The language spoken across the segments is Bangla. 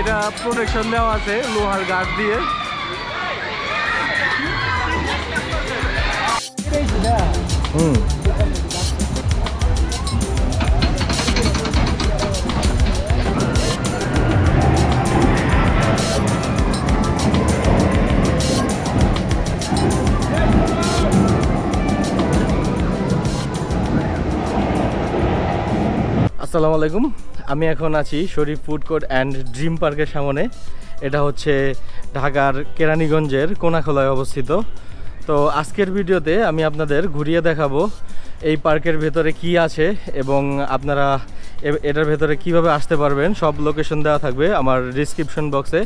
এটা প্রোটেকশন দেওয়া আছে লোহার গার্ড দিয়ে। আসসালামু আলাইকুম, আমি এখন আছি শরীফ ফুড কোর্ট অ্যান্ড ড্রিম পার্কের সামনে। এটা হচ্ছে ঢাকার কেরানীগঞ্জের কোনাখোলায় অবস্থিত। তো আজকের ভিডিওতে আমি আপনাদের ঘুরিয়ে দেখাবো এই পার্কের ভেতরে কি আছে এবং আপনারা এটার ভেতরে কিভাবে আসতে পারবেন। সব লোকেশন দেওয়া থাকবে আমার ডিসক্রিপশন বক্সে।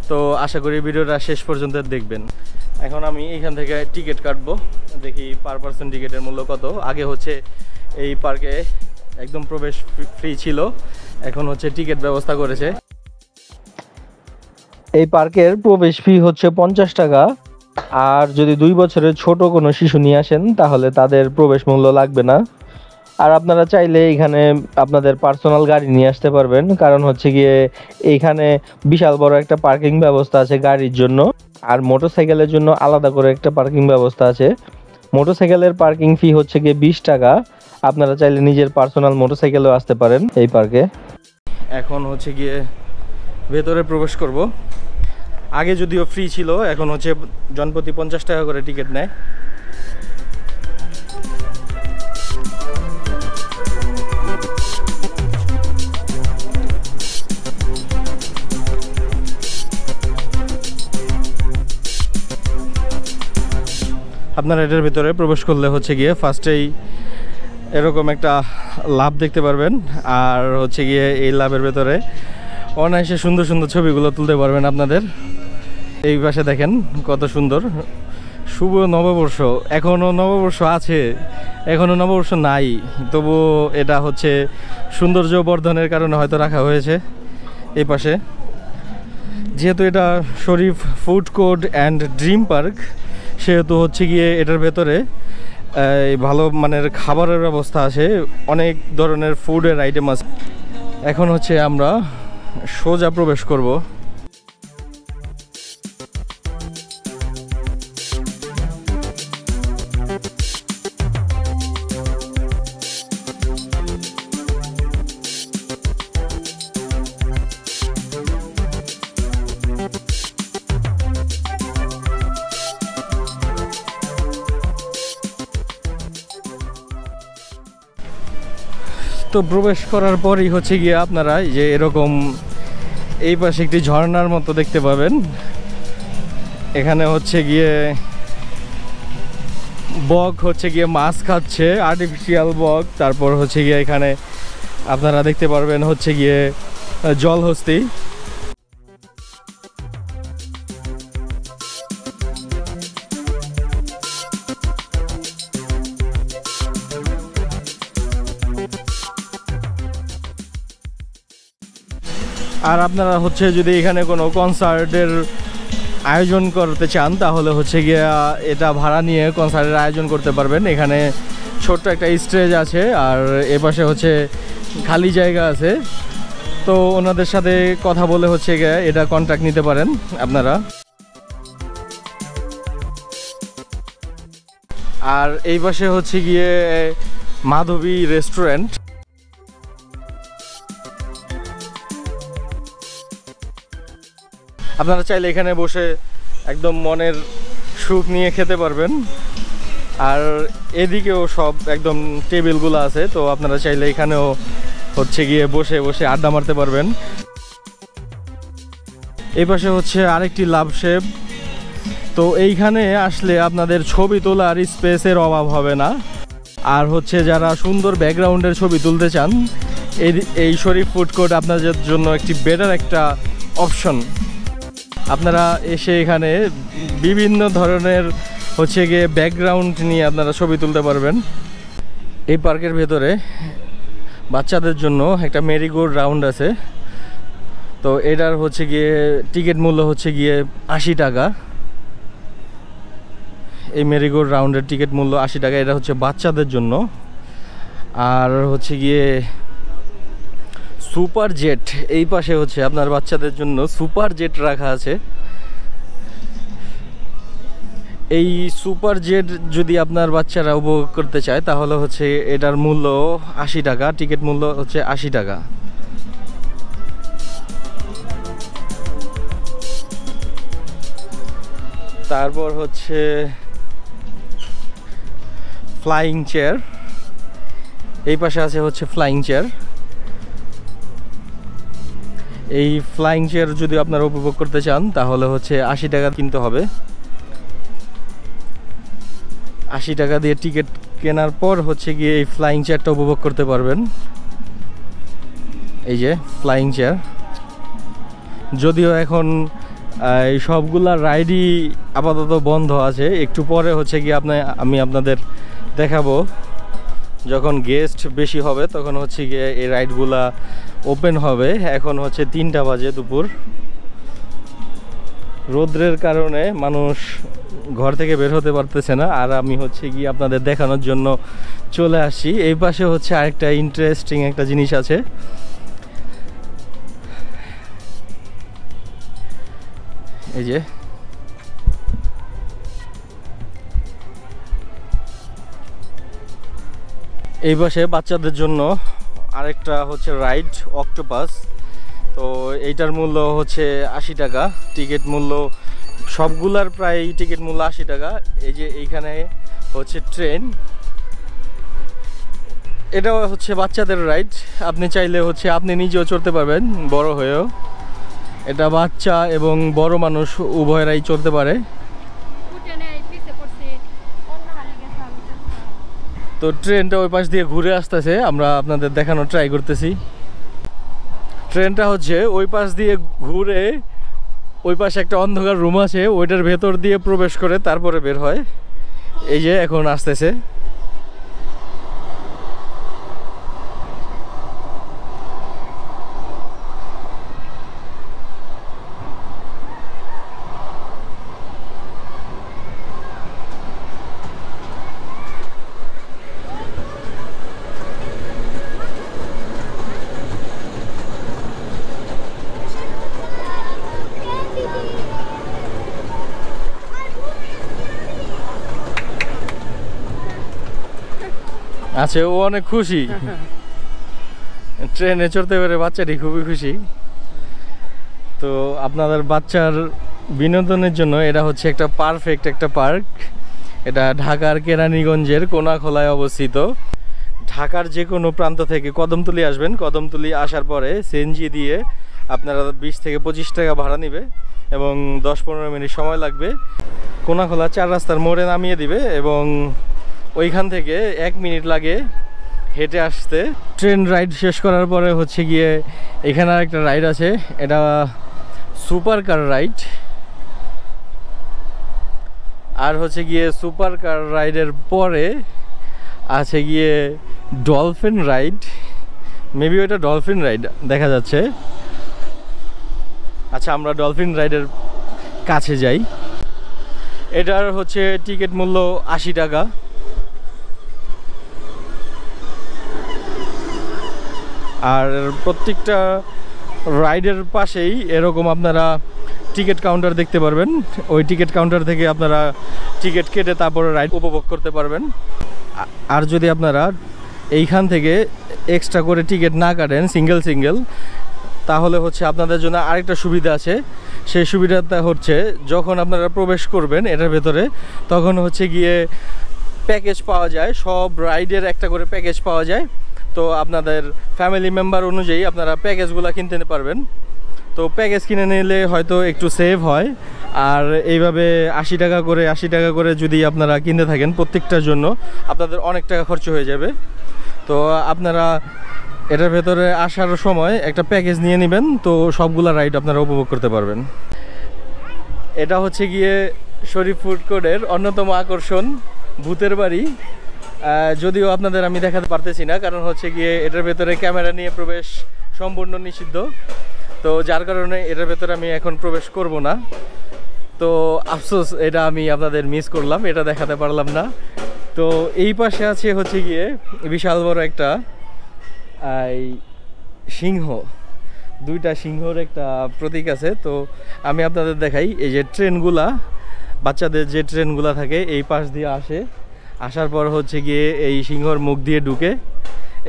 তো আশা করি ভিডিওটা শেষ পর্যন্ত দেখবেন। এখন আমি এখান থেকে টিকিট কাটবো, দেখি পার পার্সন টিকিটের মূল্য কত। আগে হচ্ছে এই পার্কে একদম প্রবেশ ফ্রি ছিল, এখন হচ্ছে টিকিট ব্যবস্থা করেছে। এই পার্কের প্রবেশ ফি হচ্ছে 50 টাকা। আর যদি 2 বছরের ছোট কোনো শিশু নিয়ে আসেন তাহলে তাদের প্রবেশ মূল্য লাগবে না। আর আপনারা চাইলে এখানে আপনাদের পার্সোনাল গাড়ি নিয়ে আসতে পারবেন, কারণ হচ্ছে গিয়ে এইখানে বিশাল বড় একটা পার্কিং ব্যবস্থা আছে গাড়ির জন্য। আর মোটরসাইকেলের জন্য আলাদা করে একটা পার্কিং ব্যবস্থা আছে। মোটরসাইকেলের পার্কিং ফি হচ্ছে গিয়ে 20 টাকা। আপনারা চাইলে নিজের পার্সোনাল মোটরসাইকেলেও আসতে পারেন এই পার্কে। এখন হচ্ছে গিয়ে ভেতরে প্রবেশ করব। আগে যদিও ফ্রি ছিল, এখন হচ্ছে জনপ্রতি 50 টাকা করে টিকিট নেয়। আপনারা এটার ভিতরে প্রবেশ করলে হচ্ছে গিয়ে ফার্স্টেই এরকম একটা লাভ দেখতে পারবেন। আর হচ্ছে গিয়ে এই লাভের ভেতরে অনায়াসে সুন্দর সুন্দর ছবিগুলো তুলতে পারবেন আপনাদের। এই পাশে দেখেন কত সুন্দর শুভ নববর্ষ। এখনও নববর্ষ আছে, এখনও নববর্ষ নাই, তবু এটা হচ্ছে সৌন্দর্য বর্ধনের কারণে হয়তো রাখা হয়েছে এই পাশে। যেহেতু এটা Sharif food court and dream park, সেহেতু হচ্ছে গিয়ে এটার ভেতরে ভালো মানের খাবারের ব্যবস্থা আছে, অনেক ধরনের ফুডের আইটেম আছে। এখন হচ্ছে আমরা সোজা প্রবেশ করব। তো প্রবেশ করার পরই হচ্ছে গিয়ে আপনারা যে এরকম এই পাশে একটি ঝর্ণার মতো দেখতে পাবেন। এখানে হচ্ছে গিয়ে বক হচ্ছে গিয়ে মাছ খাচ্ছে, আর্টিফিশিয়াল বক। তারপর হচ্ছে গিয়ে এখানে আপনারা দেখতে পারবেন হচ্ছে গিয়ে জলহস্তি। আর আপনারা হচ্ছে যদি এখানে কোনো কনসার্টের আয়োজন করতে চান তাহলে হচ্ছে গিয়ে এটা ভাড়া নিয়ে কনসার্টের আয়োজন করতে পারবেন। এখানে ছোট্ট একটা স্টেজ আছে আর এপাশে হচ্ছে খালি জায়গা আছে। তো ওনাদের সাথে কথা বলে হচ্ছে গিয়ে এটা কন্ট্রাক্ট নিতে পারেন আপনারা। আর এই পাশে হচ্ছে গিয়ে মাধবী রেস্টুরেন্ট। আপনারা চাইলে এখানে বসে একদম মনের সুখ নিয়ে খেতে পারবেন। আর এদিকেও সব একদম টেবিলগুলো আছে, তো আপনারা চাইলে এখানেও হচ্ছে গিয়ে বসে বসে আড্ডা মারতে পারবেন। এই পাশে হচ্ছে আরেকটি লাভ শেপ। তো এইখানে আসলে আপনাদের ছবি তোলার স্পেসের অভাব হবে না। আর হচ্ছে যারা সুন্দর ব্যাকগ্রাউন্ডের ছবি তুলতে চান, এই শরীফ ফুড কোর্ট আপনাদের জন্য একটি বেটার একটা অপশন। আপনারা এসে এখানে বিভিন্ন ধরনের হচ্ছে গিয়ে ব্যাকগ্রাউন্ড নিয়ে আপনারা ছবি তুলতে পারবেন। এই পার্কের ভেতরে বাচ্চাদের জন্য একটা মেরিগো রাউন্ড আছে। তো এটার হচ্ছে গিয়ে টিকিট মূল্য হচ্ছে গিয়ে 80 টাকা। এই মেরিগো রাউন্ডের টিকিট মূল্য 80 টাকা। এটা হচ্ছে বাচ্চাদের জন্য। আর হচ্ছে গিয়ে সুপার জেট, এই পাশে হচ্ছে আপনার বাচ্চাদের জন্য সুপার জেট রাখা আছে। এই সুপার জেট যদি আপনার বাচ্চারা উপভোগ করতে চায় তাহলে হচ্ছে এটার মূল্য 80 টাকা, টিকিট মূল্য হচ্ছে 80 টাকা। তারপর হচ্ছে ফ্লাইং চেয়ার, এই পাশে আছে হচ্ছে ফ্লাইং চেয়ার। এই ফ্লাইং চেয়ার যদি আপনারা উপভোগ করতে চান তাহলে হচ্ছে 80 টাকা কিনতে হবে। 80 টাকা দিয়ে টিকিট কেনার পর হচ্ছে গিয়ে এই ফ্লাইং চেয়ারটা উপভোগ করতে পারবেন। এই যে ফ্লাইং চেয়ার, যদিও এখন এই সবগুলা রাইডই আপাতত বন্ধ আছে। একটু পরে হচ্ছে গিয়ে আমি আপনাদের দেখাবো, যখন গেস্ট বেশি হবে তখন হচ্ছে গিয়ে এই রাইডগুলা ওপেন হবে। এখন হচ্ছে 3টা বাজে দুপুর, রৌদ্রের কারণে মানুষ ঘর থেকে বের হতে পারতেছে না। আর আমি হচ্ছে গিয়ে আপনাদের দেখানোর জন্য চলে আসছি। এই পাশে হচ্ছে আরেকটা ইন্টারেস্টিং একটা জিনিস আছে। এই যে এই পাশে বাচ্চাদের জন্য আরেকটা হচ্ছে রাইড অক্টোপাস। তো এইটার মূল্য হচ্ছে 80 টাকা, টিকিট মূল্য সবগুলার প্রায় টিকিট মূল্য 80 টাকা। এই যে এইখানে হচ্ছে ট্রেন, এটা হচ্ছে বাচ্চাদের রাইড। আপনি চাইলে হচ্ছে আপনি নিজেও চড়তে পারবেন বড় হয়েও। এটা বাচ্চা এবং বড় মানুষ উভয়েরাই চড়তে পারে। তো ট্রেনটা ওই পাশ দিয়ে ঘুরে আসতেছে, আমরা আপনাদের দেখানোর ট্রাই করতেছি। ট্রেনটা হচ্ছে ওই পাশ দিয়ে ঘুরে, ওই পাশে একটা অন্ধকার রুম আছে, ওইটার ভেতর দিয়ে প্রবেশ করে তারপরে বের হয়। এই যে এখন আসতেছে। আছে, ও অনেক খুশি, ট্রেনে চড়তে পেরে বাচ্চাটি খুবই খুশি। তো আপনাদের বাচ্চার বিনোদনের জন্য এটা হচ্ছে একটা পারফেক্ট একটা পার্ক। এটা ঢাকার কেরানীগঞ্জের কোনাখোলায় অবস্থিত। ঢাকার যে কোনো প্রান্ত থেকে কদমতলী আসবেন, কদমতলী আসার পরে সিএনজি দিয়ে আপনারা 20 থেকে 25 টাকা ভাড়া নেবে এবং 10-15 মিনিট সময় লাগবে। কোনাখোলা 4 রাস্তার মোড়ে নামিয়ে দিবে এবং ওইখান থেকে 1 মিনিট লাগে হেঁটে আসতে। ট্রেন রাইড শেষ করার পরে হচ্ছে গিয়ে এখানে আর একটা রাইড আছে, এটা সুপার কার রাইড। আর হচ্ছে গিয়ে সুপার কার রাইডের পরে আছে গিয়ে ডলফিন রাইড। মেবি ওইটা ডলফিন রাইড দেখা যাচ্ছে। আচ্ছা, আমরা ডলফিন রাইডের কাছে যাই। এটার হচ্ছে টিকিট মূল্য 80 টাকা। আর প্রত্যেকটা রাইডের পাশেই এরকম আপনারা টিকিট কাউন্টার দেখতে পারবেন। ওই টিকিট কাউন্টার থেকে আপনারা টিকিট কেটে তারপরে রাইড উপভোগ করতে পারবেন। আর যদি আপনারা এইখান থেকে এক্সট্রা করে টিকিট না কাটেন সিঙ্গেল, তাহলে হচ্ছে আপনাদের জন্য আরেকটা সুবিধা আছে। সেই সুবিধাটা হচ্ছে যখন আপনারা প্রবেশ করবেন এটার ভেতরে, তখন হচ্ছে গিয়ে প্যাকেজ পাওয়া যায়, সব রাইডের একটা করে প্যাকেজ পাওয়া যায়। তো আপনাদের ফ্যামিলি মেম্বার অনুযায়ী আপনারা প্যাকেজগুলো কিনতে পারবেন। তো প্যাকেজ কিনে নিলে হয়তো একটু সেভ হয়। আর এইভাবে 80 টাকা করে যদি আপনারা কিনতে থাকেন প্রত্যেকটার জন্য, আপনাদের অনেক টাকা খরচ হয়ে যাবে। তো আপনারা এটার ভেতরে আসার সময় একটা প্যাকেজ নিয়ে নেবেন, তো সবগুলা রাইড আপনারা উপভোগ করতে পারবেন। এটা হচ্ছে গিয়ে শরীফ ফুড কোর্টের অন্যতম আকর্ষণ ভূতের বাড়ি। যদিও আপনাদের আমি দেখাতে পারতেছি না, কারণ হচ্ছে গিয়ে এটার ভেতরে ক্যামেরা নিয়ে প্রবেশ সম্পূর্ণ নিষিদ্ধ। তো যার কারণে এটার ভেতরে আমি এখন প্রবেশ করব না। তো আফসোস, এটা আমি আপনাদের মিস করলাম, এটা দেখাতে পারলাম না। তো এই পাশে আছে হচ্ছে গিয়ে বিশাল বড় একটা সিংহ, দুইটা সিংহর একটা প্রতীক আছে। তো আমি আপনাদের দেখাই, এই যে ট্রেনগুলা, বাচ্চাদের যে ট্রেনগুলা থাকে এই পাশ দিয়ে আসে, আসার পর হচ্ছে গিয়ে এই সিংহর মুখ দিয়ে ঢুকে,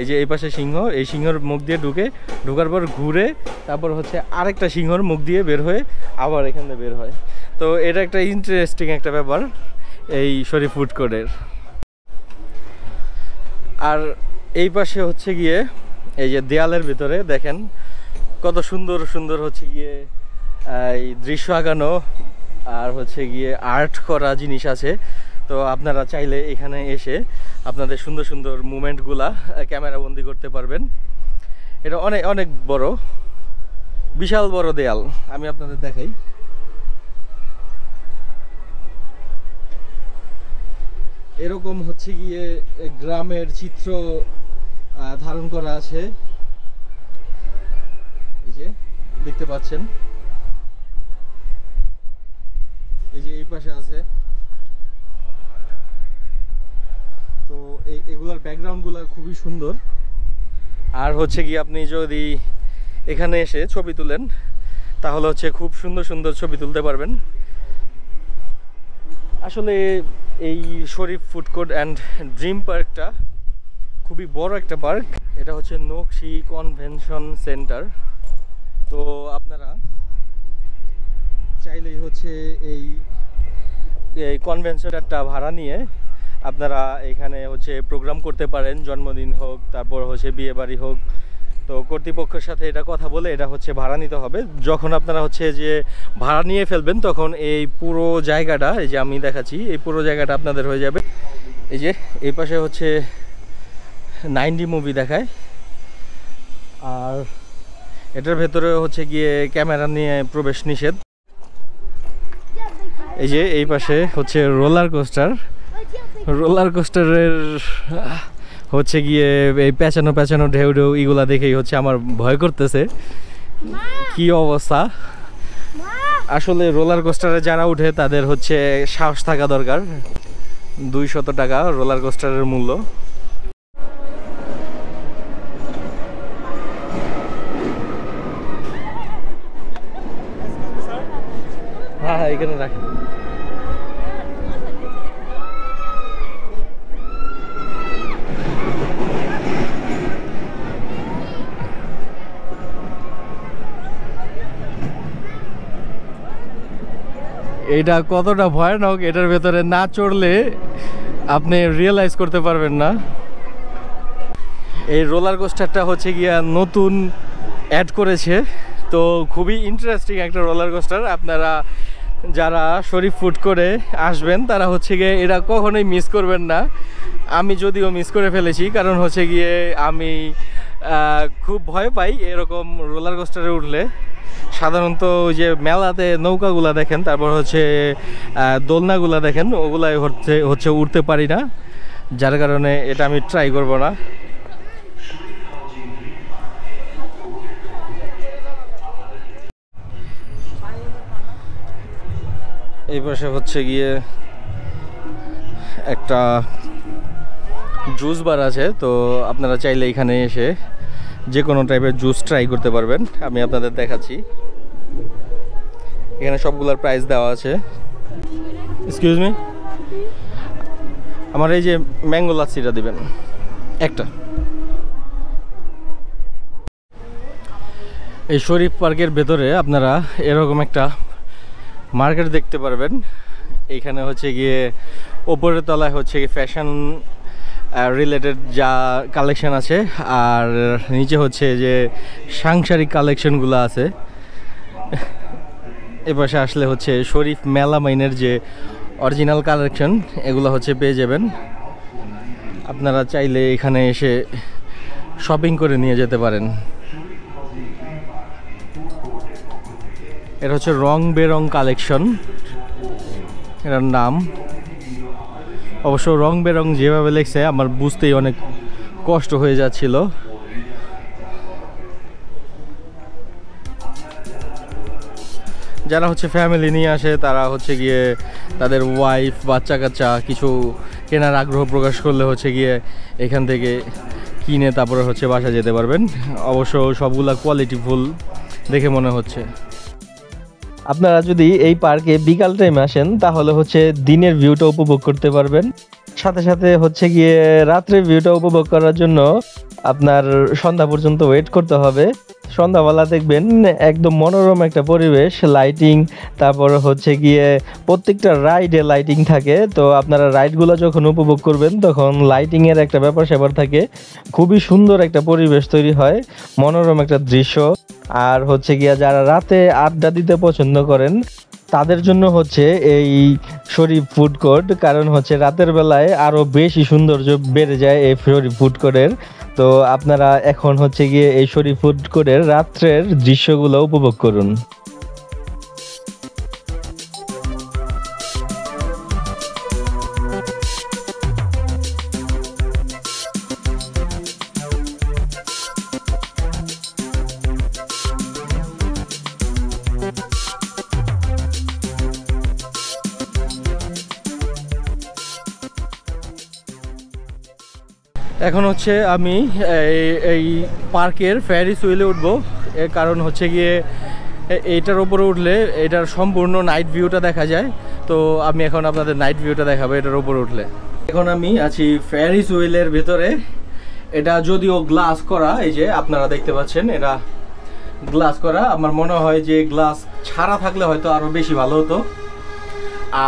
এই যে এই পাশে সিংহ, এই সিংহর মুখ দিয়ে ঢুকে, ঢোকার পর ঘুরে তারপর হচ্ছে আরেকটা সিংহর মুখ দিয়ে বের হয়ে আবার এখানে বের হয়। তো এটা একটা ইন্টারেস্টিং একটা ব্যাপার এই শরীফ ফুড কোর্টের। আর এই পাশে হচ্ছে গিয়ে এই যে দেয়ালের ভিতরে দেখেন কত সুন্দর সুন্দর হচ্ছে গিয়ে এই দৃশ্য আঁকানো আর হচ্ছে গিয়ে আর্ট করা জিনিস আছে। তো আপনারা চাইলে এখানে এসে আপনাদের সুন্দর সুন্দর মুমেন্টগুলা ক্যামেরা বন্দি করতে পারবেন। এটা অনেক অনেক বড়, বিশাল বড় দেয়াল, আমি আপনাদের দেখাই। এরকম হচ্ছে গিয়ে গ্রামের চিত্র ধারণ করা আছে, এই যে দেখতে পাচ্ছেন, এই যে এই পাশে আছে। তো এগুলার ব্যাকগ্রাউন্ডগুলো খুবই সুন্দর। আর হচ্ছে কি আপনি যদি এখানে এসে ছবি তুলেন তাহলে হচ্ছে খুব সুন্দর সুন্দর ছবি তুলতে পারবেন। আসলে এই শরীফ ফুড কোর্ট অ্যান্ড ড্রিম পার্কটা খুবই বড় একটা পার্ক। এটা হচ্ছে নকশি কনভেনশন সেন্টার। তো আপনারা চাইলেই হচ্ছে এই কনভেনশনটা ভাড়া নিয়ে আপনারা এখানে হচ্ছে প্রোগ্রাম করতে পারেন, জন্মদিন হোক, তারপর হচ্ছে বিয়ে বাড়ি হোক। তো কর্তৃপক্ষের সাথে এটা কথা বলে এটা হচ্ছে ভাড়া নিতে হবে। যখন আপনারা হচ্ছে যে ভাড়া নিয়ে ফেলবেন তখন এই পুরো জায়গাটা, এই যে আমি দেখাচ্ছি, এই পুরো জায়গাটা আপনাদের হয়ে যাবে। এই যে এই পাশে হচ্ছে 9D মুভি দেখায়, আর এটার ভেতরে হচ্ছে গিয়ে ক্যামেরা নিয়ে প্রবেশ নিষেধ। এই যে এই পাশে হচ্ছে রোলার কোস্টার, রোলার কোস্টারের হচ্ছে গিয়ে এই পেঁচানো পেঁচানো ঢেউ ঢেউ এগুলা দেখেই হচ্ছে আমার ভয় করতেছে, কি অবস্থা। আসলে রোলার কোস্টারে যারা উঠে তাদের হচ্ছে সাহস থাকা দরকার। 200 টাকা রোলার কোস্টারের মূল্য। হ্যাঁ হ্যাঁ, এখানে রাখেন। এটা কতটা ভয়ানক এটার ভেতরে না চড়লে আপনি রিয়েলাইজ করতে পারবেন না। এই রোলার কোস্টারটা হচ্ছে গিয়া নতুন অ্যাড করেছে, তো খুবই ইন্টারেস্টিং একটা রোলার কোস্টার। আপনারা যারা শরীফ ফুড করে আসবেন তারা হচ্ছে গিয়ে এটা কখনোই মিস করবেন না। আমি যদিও মিস করে ফেলেছি, কারণ হচ্ছে গিয়ে আমি খুব ভয় পাই এরকম রোলার কোস্টারে উঠলে। সাধারণত ওই যে মেলাতে নৌকাগুলা দেখেন, তারপর হচ্ছে দোলনাগুলা দেখেন, ওগুলাই হচ্ছে উঠতে পারি না, যার কারণে এটা আমি ট্রাই করব না। এই পাশে হচ্ছে গিয়ে একটা জুস বার আছে, তো আপনারা চাইলে এখানে এসে যে কোনো টাইপের জুস ট্রাই করতে পারবেন। আমি আপনাদের দেখাচ্ছি, এখানে সবগুলোর প্রাইস দেওয়া আছে। এক্সকিউজ মি, আমার এই যে ম্যাঙ্গো লাচ্ছিটা দিবেন একটা। এই শরীফ পার্কের ভেতরে আপনারা এরকম একটা মার্কেট দেখতে পারবেন। এইখানে হচ্ছে গিয়ে ওপরের তলায় হচ্ছে গিয়ে ফ্যাশন রিলেটেড যা কালেকশন আছে, আর নিচে হচ্ছে যে সাংসারিক কালেকশনগুলো আছে। এপাশে আসলে হচ্ছে শরীফ মেলামাইনের যে অরিজিনাল কালেকশন এগুলো হচ্ছে পেয়ে যাবেন। আপনারা চাইলে এখানে এসে শপিং করে নিয়ে যেতে পারেন। এটা হচ্ছে রং বেরং কালেকশন এটার নাম। অবশ্য রং বেরং যেভাবে লেখছে আমার বুঝতেই অনেক কষ্ট হয়ে যাচ্ছিল। যারা হচ্ছে ফ্যামিলি নিয়ে আসে তারা হচ্ছে গিয়ে তাদের ওয়াইফ বাচ্চা কাচ্চা কিছু কেনার আগ্রহ প্রকাশ করলে হচ্ছে গিয়ে এখান থেকে কিনে তারপরে হচ্ছে বাসা যেতে পারবেন। অবশ্য সবগুলা কোয়ালিটিফুল দেখে মনে হচ্ছে। আপনারা যদি এই পার্কে বিকাল টাইমে আসেন তাহলে হচ্ছে দিনের ভিউটা উপভোগ করতে পারবেন, সাথে সাথে হচ্ছে গিয়ে রাত্রের ভিউটা উপভোগ করার জন্য আপনার সন্ধ্যা পর্যন্ত ওয়েট করতে হবে। সন্ধ্যাবেলা দেখবেন একদম মনোরম একটা পরিবেশ, লাইটিং, তারপর হচ্ছে গিয়ে প্রত্যেকটা রাইডে লাইটিং থাকে। তো আপনারা রাইডগুলো যখন উপভোগ করবেন তখন লাইটিংয়ের একটা ব্যাপার স্যাপার থাকে, খুবই সুন্দর একটা পরিবেশ তৈরি হয়, মনোরম একটা দৃশ্য। আর হচ্ছে গিয়া যারা রাতে আড্ডা দিতে পছন্দ করেন তাদের জন্য হচ্ছে এই শরীফ ফুড কোর্ট, কারণ হচ্ছে রাতের বেলায় আরও বেশি সৌন্দর্য বেড়ে যায় এই শরীফ ফুড কোর্টের। তো আপনারা এখন হচ্ছে গিয়ে এই শরীফ ফুড কোর্টের রাত্রের দৃশ্যগুলো উপভোগ করুন। এখন হচ্ছে আমি এই পার্কের ফেয়ারিস হুইলে উঠবো। এর কারণ হচ্ছে গিয়ে এইটার উপরে উঠলে এটার সম্পূর্ণ নাইট ভিউটা দেখা যায়। তো আমি এখন আপনাদের নাইট ভিউটা দেখাবো এটার উপরে উঠলে। এখন আমি আছি ফেয়ারিস হুইলের ভেতরে। এটা যদিও গ্লাস করা, এই যে আপনারা দেখতে পাচ্ছেন এটা গ্লাস করা। আমার মনে হয় যে গ্লাস ছাড়া থাকলে হয়তো আরও বেশি ভালো হতো।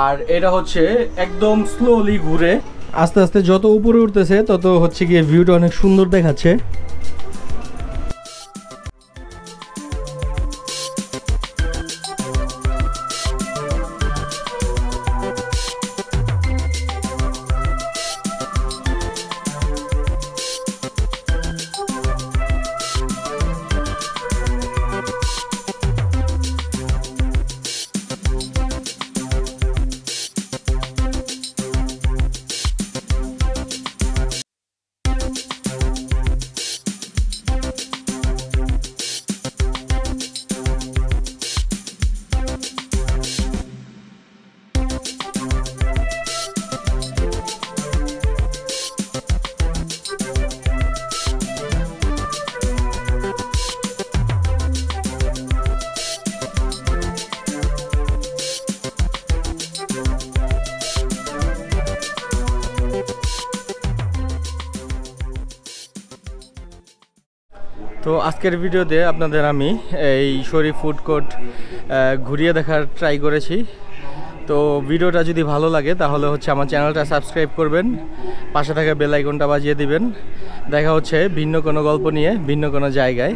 আর এটা হচ্ছে একদম স্লোলি ঘুরে আস্তে আস্তে যত উপরে উঠতেছে তত হচ্ছে গিয়ে ভিউটা অনেক সুন্দর দেখাচ্ছে। তো আজকের ভিডিওতে আপনাদের আমি এই শরীফ ফুড কোর্ট ঘুরিয়ে দেখার ট্রাই করেছি। তো ভিডিওটা যদি ভালো লাগে তাহলে হচ্ছে আমার চ্যানেলটা সাবস্ক্রাইব করবেন, পাশে থাকা বেল আইকনটা বাজিয়ে দিবেন। দেখা হচ্ছে ভিন্ন কোনো গল্প নিয়ে ভিন্ন কোনো জায়গায়।